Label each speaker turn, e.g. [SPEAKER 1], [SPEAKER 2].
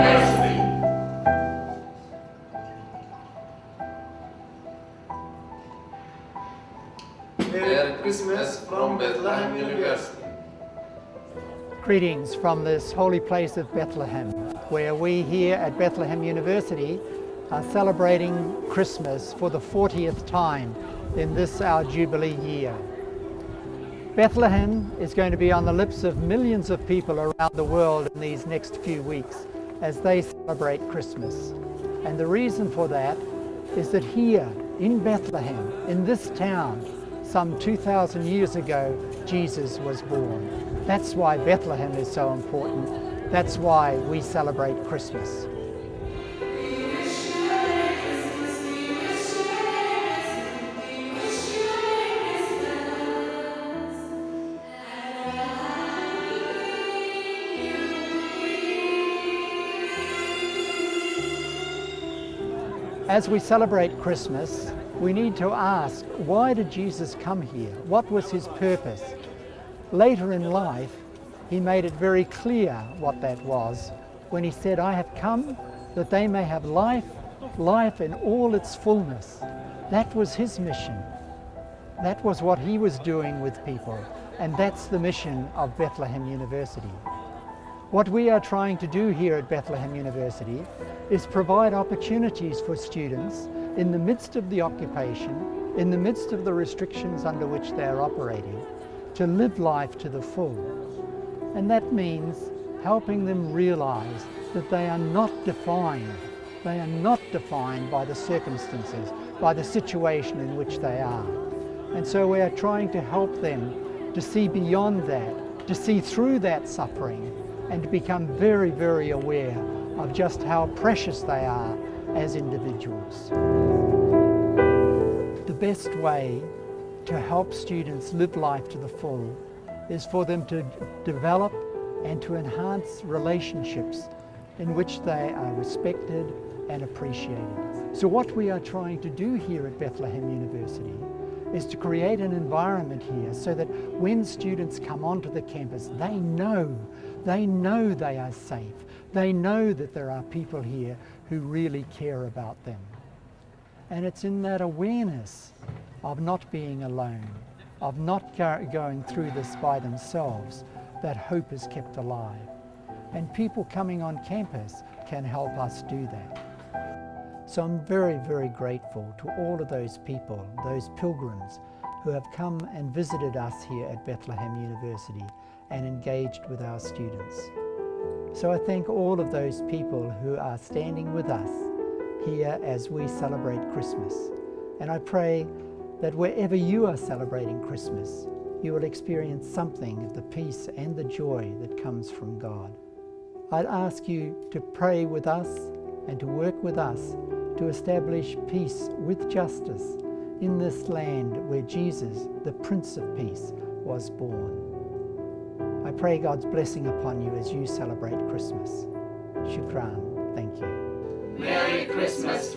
[SPEAKER 1] University. Merry Christmas from Bethlehem University.
[SPEAKER 2] Greetings from this holy place of Bethlehem, where we here at Bethlehem University are celebrating Christmas for the 40th time in this our Jubilee year. Bethlehem is going to be on the lips of millions of people around the world in these next few weeks as they celebrate Christmas. And the reason for that is that here in Bethlehem, in this town, some 2,000 years ago, Jesus was born. That's why Bethlehem is so important. That's why we celebrate Christmas. As we celebrate Christmas, we need to ask, why did Jesus come here? What was his purpose? Later in life, he made it very clear what that was when he said, I have come that they may have life, life in all its fullness. That was his mission. That was what he was doing with people, and that's the mission of Bethlehem University. What we are trying to do here at Bethlehem University is provide opportunities for students in the midst of the occupation, in the midst of the restrictions under which they are operating, to live life to the full. And that means helping them realize that they are not defined. They are not defined by the circumstances, by the situation in which they are. And so we are trying to help them to see beyond that, to see through that suffering, and to become very, very aware of just how precious they are as individuals. The best way to help students live life to the full is for them to develop and to enhance relationships in which they are respected and appreciated. So what we are trying to do here at Bethlehem University is to create an environment here so that when students come onto the campus, they know they are safe. They know that there are people here who really care about them. And it's in that awareness of not being alone, of not going through this by themselves, that hope is kept alive. And people coming on campus can help us do that. So I'm very, very grateful to all of those people, those pilgrims who have come and visited us here at Bethlehem University and engaged with our students. So I thank all of those people who are standing with us here as we celebrate Christmas. And I pray that wherever you are celebrating Christmas, you will experience something of the peace and the joy that comes from God. I'd ask you to pray with us and to work with us to establish peace with justice in this land where Jesus, the Prince of Peace, was born. I pray God's blessing upon you as you celebrate Christmas. Shukran. Thank you.
[SPEAKER 1] Merry Christmas